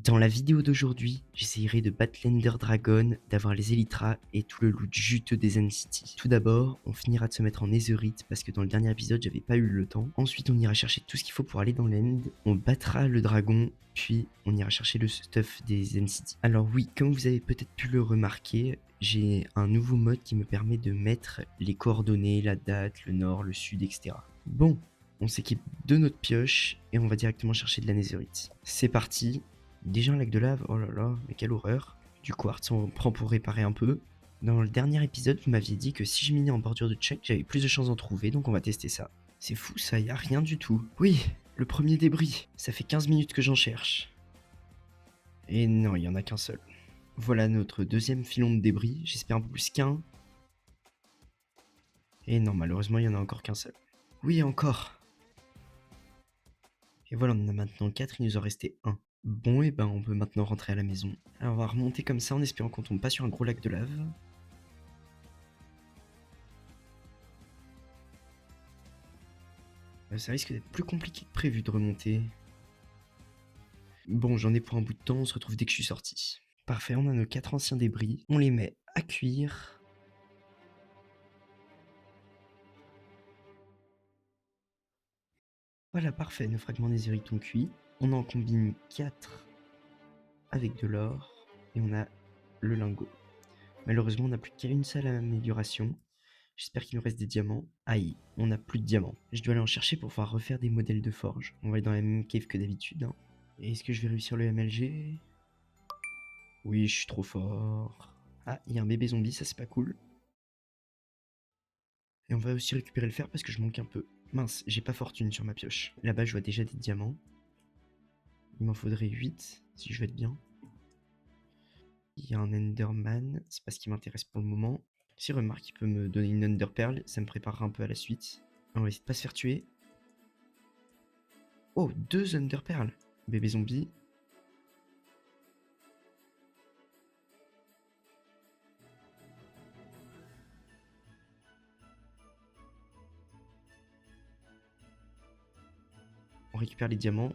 Dans la vidéo d'aujourd'hui, j'essayerai de battre l'Ender Dragon, d'avoir les Elytras et tout le loot juteux des End City. Tout d'abord, on finira de se mettre en Netherite parce que dans le dernier épisode, j'avais pas eu le temps. Ensuite, on ira chercher tout ce qu'il faut pour aller dans l'End. On battra le dragon, puis on ira chercher le stuff des End City. Alors oui, comme vous avez peut-être pu le remarquer, j'ai un nouveau mode qui me permet de mettre les coordonnées, la date, le nord, le sud, etc. Bon, on s'équipe de notre pioche et on va directement chercher de la Netherite. C'est parti. Déjà un lac de lave, oh là là, mais quelle horreur. Du quartz, on prend pour réparer un peu. Dans le dernier épisode, vous m'aviez dit que si je minais en bordure de check, j'avais plus de chances d'en trouver, donc on va tester ça. C'est fou ça, y a rien du tout. Oui, le premier débris. Ça fait 15 minutes que j'en cherche. Et non, il y en a qu'un seul. Voilà notre deuxième filon de débris, j'espère un peu plus qu'un. Et non, malheureusement, il y en a encore qu'un seul. Oui, encore. Et voilà, on en a maintenant 4, il nous en restait un. Bon, et ben on peut maintenant rentrer à la maison. Alors on va remonter comme ça en espérant qu'on tombe pas sur un gros lac de lave. Ça risque d'être plus compliqué que prévu de remonter. Bon, j'en ai pour un bout de temps, on se retrouve dès que je suis sorti. Parfait, on a nos 4 anciens débris. On les met à cuire. Voilà, parfait, nos fragments netherite ont cuit. On en combine 4 avec de l'or. Et on a le lingot. Malheureusement, on n'a plus qu'une seule amélioration. J'espère qu'il nous reste des diamants. Aïe, on n'a plus de diamants. Je dois aller en chercher pour pouvoir refaire des modèles de forge. On va aller dans la même cave que d'habitude. Hein. Est-ce que je vais réussir le MLG? Oui, je suis trop fort. Ah, il y a un bébé zombie, ça c'est pas cool. Et on va aussi récupérer le fer parce que je manque un peu. Mince, j'ai pas fortune sur ma pioche. Là-bas, je vois déjà des diamants. Il m'en faudrait 8 si je veux être bien. Il y a un Enderman, c'est pas ce qui m'intéresse pour le moment. Si remarque, il peut me donner une Ender Pearl, ça me préparera un peu à la suite. On va essayer de pas se faire tuer. Oh, 2 Ender Pearl. Bébé zombie. On récupère les diamants.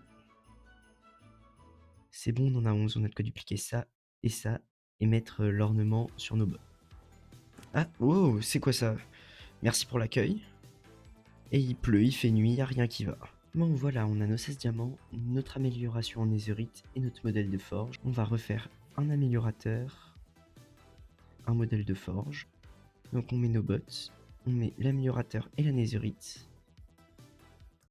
C'est bon, on en a 11, on a de quoi dupliquer ça et mettre l'ornement sur nos bottes. Ah, oh, c'est quoi ça? Merci pour l'accueil. Et il pleut, il fait nuit, y a rien qui va. Bon voilà, on a nos 16 diamants, notre amélioration en netherite et notre modèle de forge. On va refaire un améliorateur, un modèle de forge. Donc on met nos bottes, on met l'améliorateur et la netherite.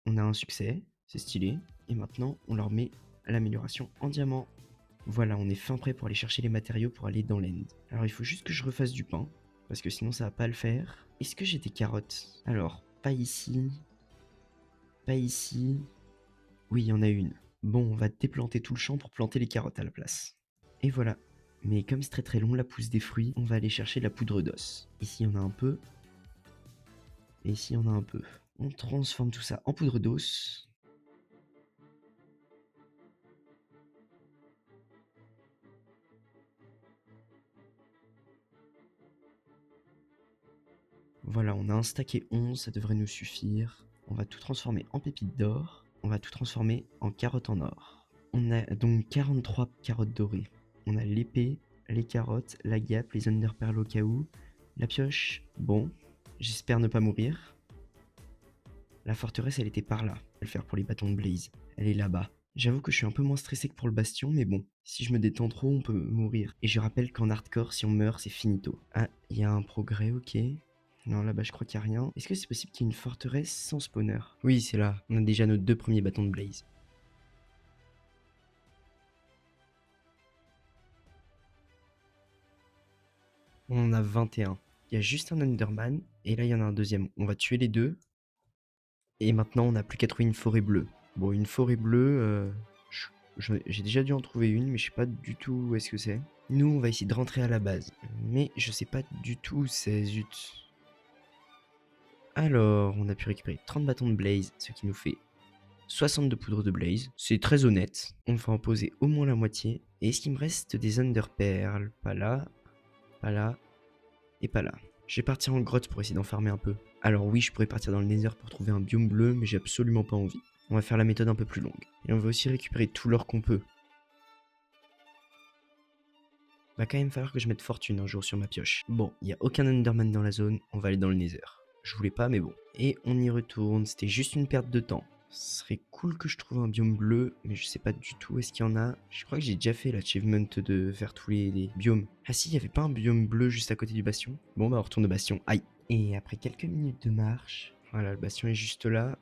On a un succès, c'est stylé. Et maintenant, on leur met l'amélioration en diamant. Voilà, on est fin prêt pour aller chercher les matériaux pour aller dans l'end. Alors il faut juste que je refasse du pain, parce que sinon ça va pas le faire. Est-ce que j'ai des carottes? Alors, pas ici. Pas ici. Oui, il y en a une. Bon, on va déplanter tout le champ pour planter les carottes à la place. Et voilà. Mais comme c'est très très long, la pousse des fruits, on va aller chercher la poudre d'os. Ici, on a un peu. Et ici, on a un peu. On transforme tout ça en poudre d'os. Voilà, on a un stack et 11, ça devrait nous suffire. On va tout transformer en pépites d'or. On va tout transformer en carottes en or. On a donc 43 carottes dorées. On a l'épée, les carottes, la guêpe, les underpearls au cas où, la pioche. Bon, j'espère ne pas mourir. La forteresse, elle était par là. Je vais le faire pour les bâtons de Blaze. Elle est là-bas. J'avoue que je suis un peu moins stressé que pour le bastion, mais bon, si je me détends trop, on peut mourir. Et je rappelle qu'en hardcore, si on meurt, c'est finito. Ah, il y a un progrès, ok. Non, là-bas, je crois qu'il n'y a rien. Est-ce que c'est possible qu'il y ait une forteresse sans spawner? Oui, c'est là. On a déjà nos 2 premiers bâtons de Blaze. On en a 21. Il y a juste un Enderman, et là, il y en a un deuxième. On va tuer les deux. Et maintenant, on n'a plus qu'à trouver une forêt bleue. Bon, une forêt bleue, j'ai déjà dû en trouver une, mais je sais pas du tout où est-ce que c'est. Nous, on va essayer de rentrer à la base. Mais je sais pas du tout où c'est, zut. Alors, on a pu récupérer 30 bâtons de Blaze, ce qui nous fait 62 poudres de Blaze. C'est très honnête. On va en poser au moins la moitié. Et est-ce qu'il me reste des Underpearls? Pas là, pas là, et pas là. Je vais partir en grotte pour essayer d'en farmer un peu. Alors oui, je pourrais partir dans le Nether pour trouver un biome bleu, mais j'ai absolument pas envie. On va faire la méthode un peu plus longue. Et on va aussi récupérer tout l'or qu'on peut. Va quand même falloir que je mette fortune un jour sur ma pioche. Bon, il n'y a aucun Enderman dans la zone, on va aller dans le Nether. Je voulais pas, mais bon. Et on y retourne, c'était juste une perte de temps. Ce serait cool que je trouve un biome bleu, mais je sais pas du tout où est-ce qu'il y en a. Je crois que j'ai déjà fait l'achievement de faire tous les biomes. Ah si, il y avait pas un biome bleu juste à côté du bastion? Bon bah on retourne au bastion, aïe. Et après quelques minutes de marche, voilà, le bastion est juste là.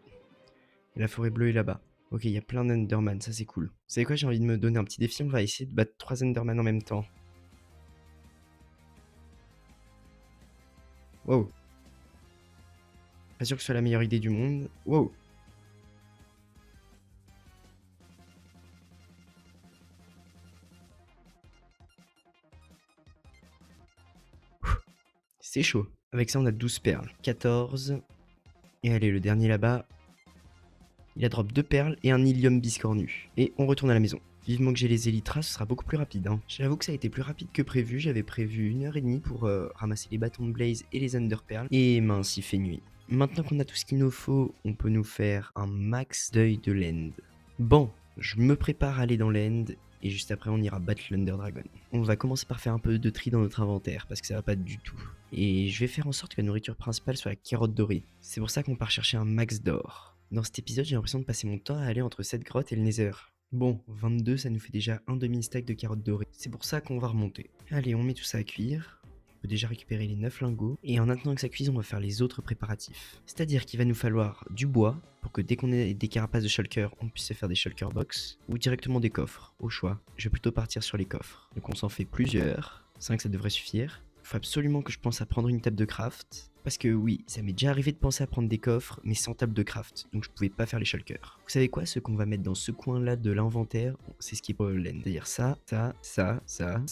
Et la forêt bleue est là-bas. Ok, il y a plein d'Enderman, ça c'est cool. Vous savez quoi, j'ai envie de me donner un petit défi, on va essayer de battre 3 Enderman en même temps. Wow. Pas sûr que ce soit la meilleure idée du monde. Wow. C'est chaud. Avec ça, on a 12 perles. 14. Et allez, le dernier là-bas. Il a drop 2 perles et un ilium biscornu. Et on retourne à la maison. Vivement que j'ai les élytras, ce sera beaucoup plus rapide. Hein. J'avoue que ça a été plus rapide que prévu. J'avais prévu 1h30 pour ramasser les bâtons de blaze et les underperles. Et mince, il fait nuit. Maintenant qu'on a tout ce qu'il nous faut, on peut nous faire un max d'œil de l'end. Bon, je me prépare à aller dans l'end. Et juste après, on ira battre l'Under Dragon. On va commencer par faire un peu de tri dans notre inventaire, parce que ça va pas du tout. Et je vais faire en sorte que la nourriture principale soit la carotte dorée. C'est pour ça qu'on part chercher un max d'or. Dans cet épisode, j'ai l'impression de passer mon temps à aller entre cette grotte et le Nether. Bon, 22, ça nous fait déjà un demi-stack de carottes dorées. C'est pour ça qu'on va remonter. Allez, on met tout ça à cuire. On peut déjà récupérer les 9 lingots. Et en attendant que ça cuise, on va faire les autres préparatifs. C'est-à-dire qu'il va nous falloir du bois, pour que dès qu'on ait des carapaces de shulker, on puisse se faire des shulker box, ou directement des coffres, au choix. Je vais plutôt partir sur les coffres. Donc on s'en fait plusieurs. 5, ça devrait suffire. Faut absolument que je pense à prendre une table de craft. Parce que oui, ça m'est déjà arrivé de penser à prendre des coffres, mais sans table de craft, donc je pouvais pas faire les shulkers. Vous savez quoi, ce qu'on va mettre dans ce coin-là de l'inventaire, c'est ce qui est pour le laine. C'est-à-dire ça, ça,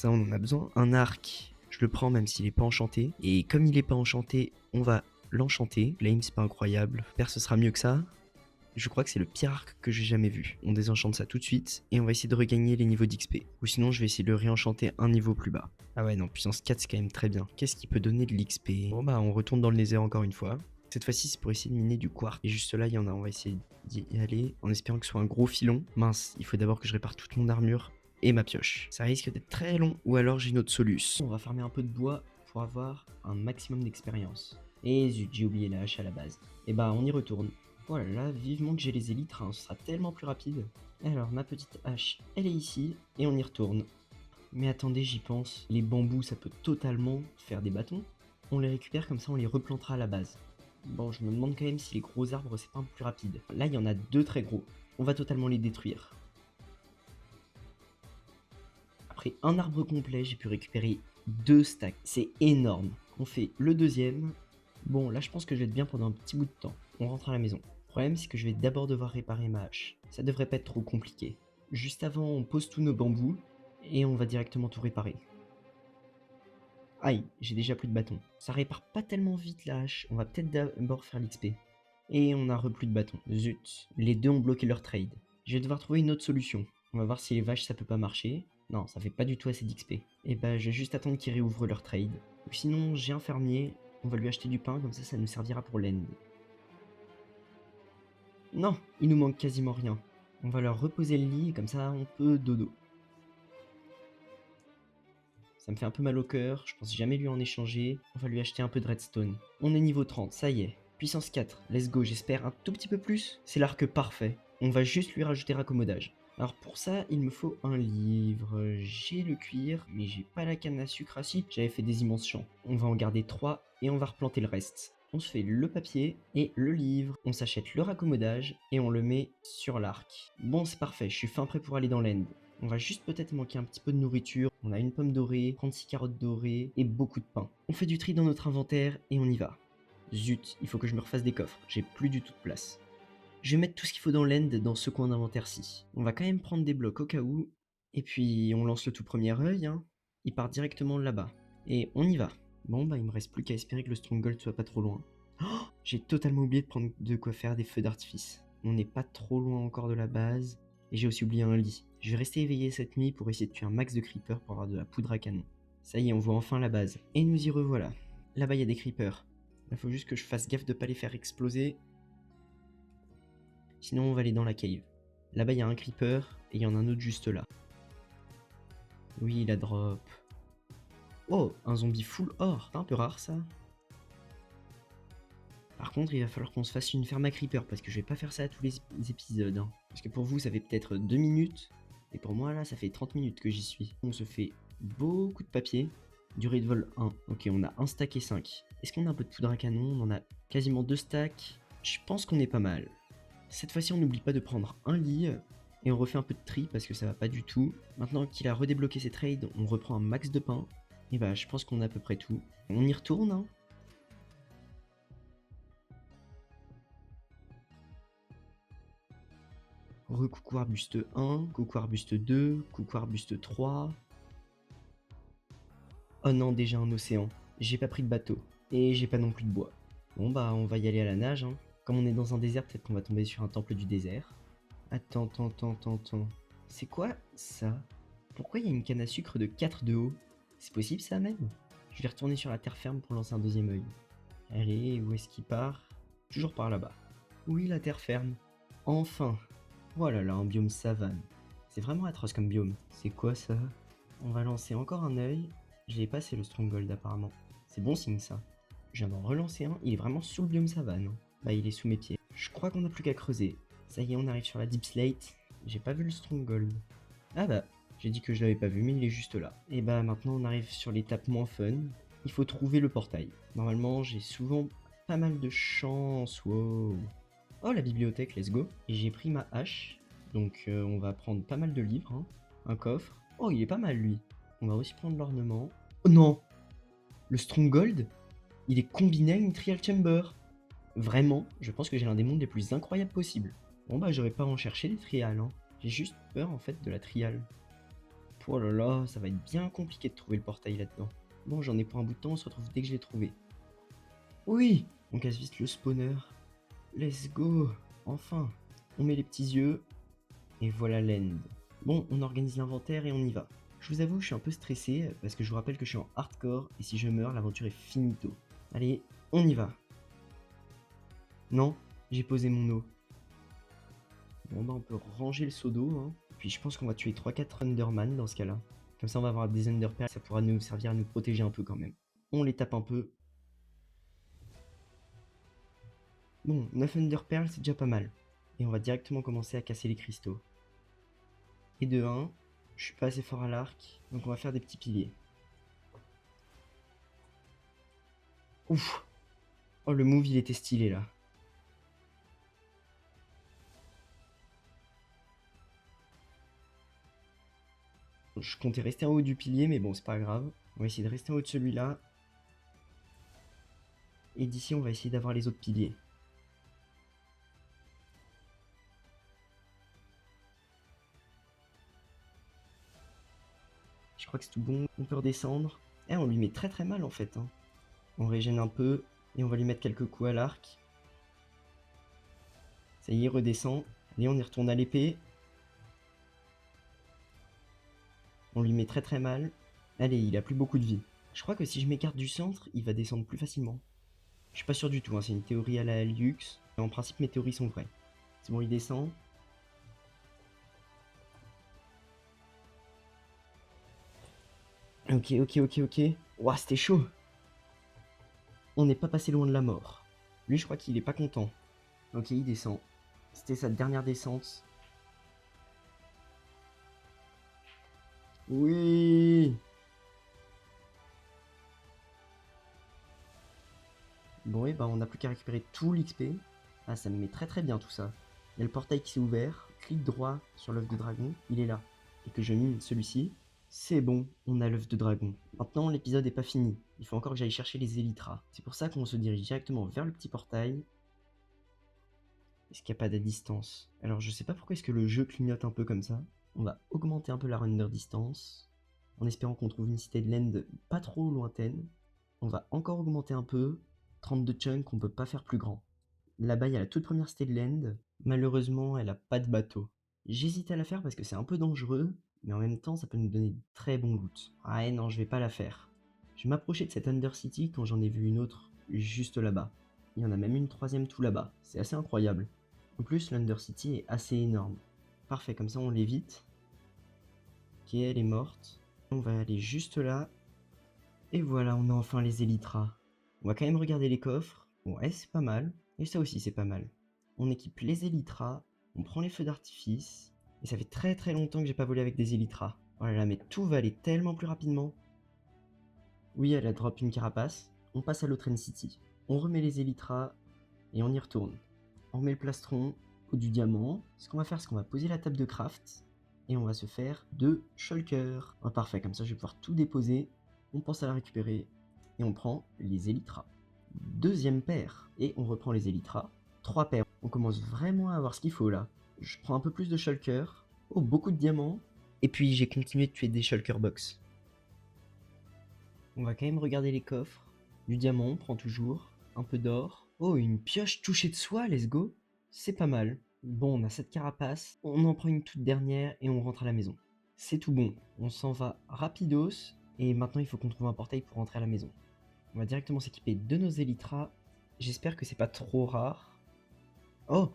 on en a besoin. Un arc, je le prends même s'il est pas enchanté. Et comme il est pas enchanté, on va l'enchanter. L'aim, c'est pas incroyable. J'espère ce sera mieux que ça. Je crois que c'est le pire arc que j'ai jamais vu. On désenchante ça tout de suite et on va essayer de regagner les niveaux d'XP. Ou sinon, je vais essayer de le réenchanter un niveau plus bas. Ah ouais, non, puissance 4, c'est quand même très bien. Qu'est-ce qui peut donner de l'XP? Bon bah, on retourne dans le Nether encore une fois. Cette fois-ci, c'est pour essayer de miner du quartz. Et juste là, il y en a. On va essayer d'y aller en espérant que ce soit un gros filon. Mince, il faut d'abord que je répare toute mon armure et ma pioche. Ça risque d'être très long ou alors j'ai une autre solution. On va farmer un peu de bois pour avoir un maximum d'expérience. Et zut, j'ai oublié la hache à la base. Et bah, on y retourne. Voilà, là, vivement que j'ai les élytres, hein, ce sera tellement plus rapide. Alors, ma petite hache, elle est ici, et on y retourne. Mais attendez, j'y pense, les bambous, ça peut totalement faire des bâtons. On les récupère, comme ça on les replantera à la base. Bon, je me demande quand même si les gros arbres, c'est pas un peu plus rapide. Là, il y en a 2 très gros. On va totalement les détruire. Après un arbre complet, j'ai pu récupérer 2 stacks. C'est énorme. On fait le deuxième. Bon, là, je pense que je vais être bien pendant un petit bout de temps. On rentre à la maison. Le problème, c'est que je vais d'abord devoir réparer ma hache. Ça devrait pas être trop compliqué. Juste avant, on pose tous nos bambous et on va directement tout réparer. Aïe, j'ai déjà plus de bâtons. Ça répare pas tellement vite la hache. On va peut-être d'abord faire l'XP. Et on a plus de bâtons. Zut, les deux ont bloqué leur trade. Je vais devoir trouver une autre solution. On va voir si les vaches ça peut pas marcher. Non, ça fait pas du tout assez d'XP. Et bah, je vais juste attendre qu'ils réouvrent leur trade. Ou sinon, j'ai un fermier. On va lui acheter du pain, comme ça nous servira pour l'end. Non, il nous manque quasiment rien. On va leur reposer le lit, comme ça on peut dodo. Ça me fait un peu mal au cœur, je pense jamais lui en échanger. On va lui acheter un peu de redstone. On est niveau 30, ça y est. Puissance 4, let's go, j'espère un tout petit peu plus. C'est l'arc parfait. On va juste lui rajouter raccommodage. Alors pour ça, il me faut un livre. J'ai le cuir, mais j'ai pas la canne à sucre. Ah si, j'avais fait des immenses champs. On va en garder 3 et on va replanter le reste. On se fait le papier et le livre. On s'achète le raccommodage et on le met sur l'arc. Bon, c'est parfait, je suis fin prêt pour aller dans l'end. On va juste peut-être manquer un petit peu de nourriture. On a une pomme dorée, 36 carottes dorées et beaucoup de pain. On fait du tri dans notre inventaire et on y va. Zut, il faut que je me refasse des coffres. J'ai plus du tout de place. Je vais mettre tout ce qu'il faut dans l'end dans ce coin d'inventaire-ci. On va quand même prendre des blocs au cas où. Et puis on lance le tout premier œil. Hein. Il part directement là-bas. Et on y va. Bon bah il me reste plus qu'à espérer que le stronghold soit pas trop loin. Oh, j'ai totalement oublié de prendre de quoi faire des feux d'artifice. On n'est pas trop loin encore de la base. Et j'ai aussi oublié un lit. Je vais rester éveillé cette nuit pour essayer de tuer un max de creepers pour avoir de la poudre à canon. Ça y est, on voit enfin la base. Et nous y revoilà. Là-bas, il y a des creepers. Il faut juste que je fasse gaffe de pas les faire exploser. Sinon, on va aller dans la cave. Là-bas, il y a un creeper et il y en a un autre juste là. Oui, il a drop. Oh, un zombie full or. C'est un peu rare ça. Par contre, il va falloir qu'on se fasse une ferme à creeper parce que je vais pas faire ça à tous les épisodes. Hein. Parce que pour vous, ça fait peut-être 2 minutes. Et pour moi, là, ça fait 30 minutes que j'y suis. On se fait beaucoup de papier. Durée de vol 1. Ok, on a un stack et 5. Est-ce qu'on a un peu de poudre à canon? On en a quasiment 2 stacks. Je pense qu'on est pas mal. Cette fois-ci, on n'oublie pas de prendre un lit. Et on refait un peu de tri parce que ça va pas du tout. Maintenant qu'il a redébloqué ses trades, on reprend un max de pain. Et bah, je pense qu'on a à peu près tout. On y retourne, hein. Coucou arbuste 1, coucou arbuste 2, coucou arbuste 3. Oh non, déjà un océan. J'ai pas pris de bateau. Et j'ai pas non plus de bois. Bon bah on va y aller à la nage. Hein. Comme on est dans un désert, peut-être qu'on va tomber sur un temple du désert. Attends. C'est quoi ça? Pourquoi il y a une canne à sucre de 4 de haut? C'est possible ça même? Je vais retourner sur la terre ferme pour lancer un deuxième œil. Allez, où est-ce qu'il part? Toujours par là-bas. Oui, la terre ferme. Enfin. Oh là là, un biome savane. C'est vraiment atroce comme biome. C'est quoi ça? On va lancer encore un œil. J'ai passé le stronghold apparemment. C'est bon signe ça. Je viens d'en relancer un, il est vraiment sous le biome savane. Bah il est sous mes pieds. Je crois qu'on n'a plus qu'à creuser. Ça y est, on arrive sur la deep slate. J'ai pas vu le stronghold. Ah bah, j'ai dit que je l'avais pas vu mais il est juste là. Et bah maintenant on arrive sur l'étape moins fun. Il faut trouver le portail. Normalement j'ai souvent pas mal de chance. Wow. Oh la bibliothèque, let's go. Et j'ai pris ma hache. Donc on va prendre pas mal de livres. Hein. Un coffre. Oh il est pas mal lui. On va aussi prendre l'ornement. Oh non! Le Stronghold, il est combiné à une Trial Chamber. Vraiment, je pense que j'ai l'un des mondes les plus incroyables possibles. Bon bah j'aurais pas à en chercher des trials. Hein. J'ai juste peur en fait de la trial. Oh là là, ça va être bien compliqué de trouver le portail là-dedans. Bon j'en ai pour un bout de temps, on se retrouve dès que je l'ai trouvé. Oui! On casse vite le spawner. Let's go! Enfin! On met les petits yeux. Et voilà l'end. Bon, on organise l'inventaire et on y va. Je vous avoue, je suis un peu stressé parce que je vous rappelle que je suis en hardcore et si je meurs, l'aventure est finito. Allez, on y va. Non, j'ai posé mon eau. Bon bah on peut ranger le seau d'eau. Hein. Puis je pense qu'on va tuer 3-4 Underman dans ce cas-là. Comme ça on va avoir des Underpearls, ça pourra nous servir à nous protéger un peu quand même. On les tape un peu. Bon, 9 Underpearls c'est déjà pas mal. Et on va directement commencer à casser les cristaux. Et de 1, je suis pas assez fort à l'arc, donc on va faire des petits piliers. Ouf! Oh le move il était stylé là. Je comptais rester en haut du pilier, mais bon, c'est pas grave. On va essayer de rester en haut de celui-là. Et d'ici, on va essayer d'avoir les autres piliers. Je crois que c'est tout bon. On peut redescendre. Eh, on lui met très très mal en fait. Hein. On régène un peu. Et on va lui mettre quelques coups à l'arc. Ça y est, redescend. Allez, on y retourne à l'épée. On lui met très très mal. Allez, il a plus beaucoup de vie. Je crois que si je m'écarte du centre, il va descendre plus facilement. Je suis pas sûr du tout, hein. C'est une théorie à la Liux. En principe, mes théories sont vraies. C'est bon, il descend. Ok. Ouah, c'était chaud. On n'est pas passé loin de la mort. Lui, je crois qu'il est pas content. Ok, il descend. C'était sa dernière descente. Oui. Bon, et bah on n'a plus qu'à récupérer tout l'XP. Ah, ça me met très très bien tout ça. Il y a le portail qui s'est ouvert. Clic droit sur l'œuf de dragon. Il est là. Et que je mine celui-ci. C'est bon, on a l'œuf de dragon. Maintenant, l'épisode n'est pas fini. Il faut encore que j'aille chercher les élytras. C'est pour ça qu'on se dirige directement vers le petit portail. Est-ce qu'il n'y a pas de distance? Alors, je sais pas pourquoi est-ce que le jeu clignote un peu comme ça. On va augmenter un peu la render distance. En espérant qu'on trouve une cité de land pas trop lointaine. On va encore augmenter un peu. 32 chunks, on peut pas faire plus grand. Là-bas, il y a la toute première cité de land. Malheureusement, elle a pas de bateau. J'hésite à la faire parce que c'est un peu dangereux, mais en même temps, ça peut nous donner de très bons loot. Ah non, je vais pas la faire. Je m'approchais de cette Undercity quand j'en ai vu une autre juste là-bas. Il y en a même une troisième tout là-bas. C'est assez incroyable. En plus, l'Undercity est assez énorme. Parfait, comme ça on l'évite. Ok, elle est morte. On va aller juste là. Et voilà, on a enfin les élytras. On va quand même regarder les coffres. Ouais, c'est pas mal. Et ça aussi, c'est pas mal. On équipe les élytras, on prend les feux d'artifice. Et ça fait très très longtemps que j'ai pas volé avec des élytras. Oh là là, mais tout va aller tellement plus rapidement. Oui, elle a drop une carapace. On passe à l'autre City. On remet les élytras et on y retourne. On remet le plastron ou du diamant. Ce qu'on va faire, c'est qu'on va poser la table de craft et on va se faire 2 shulkers. Oh, parfait, comme ça je vais pouvoir tout déposer. On pense à la récupérer et on prend les élytras. Deuxième paire et on reprend les élytras. 3 paires. On commence vraiment à avoir ce qu'il faut là. Je prends un peu plus de shulkers. Oh, beaucoup de diamants. Et puis j'ai continué de tuer des shulker box. On va quand même regarder les coffres. Du diamant, on prend toujours. Un peu d'or. Oh, une pioche touchée de soie, let's go. C'est pas mal. Bon, on a cette carapace. On en prend une toute dernière et on rentre à la maison. C'est tout bon. On s'en va rapidos. Et maintenant, il faut qu'on trouve un portail pour rentrer à la maison. On va directement s'équiper de nos élytras. J'espère que c'est pas trop rare. Oh,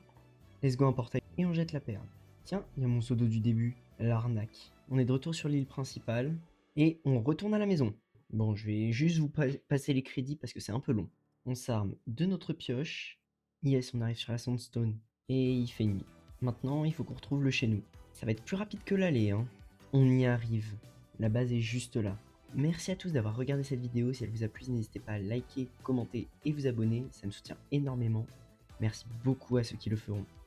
let's go un portail. Et on jette la perle. Tiens, il y a mon pseudo du début. L'arnaque. On est de retour sur l'île principale. Et on retourne à la maison. Bon, je vais juste vous passer les crédits parce que c'est un peu long. On s'arme de notre pioche. Yes, on arrive sur la sandstone. Et il fait nuit. Maintenant, il faut qu'on retrouve le chez nous. Ça va être plus rapide que l'aller, hein. On y arrive. La base est juste là. Merci à tous d'avoir regardé cette vidéo. Si elle vous a plu, n'hésitez pas à liker, commenter et vous abonner. Ça me soutient énormément. Merci beaucoup à ceux qui le feront.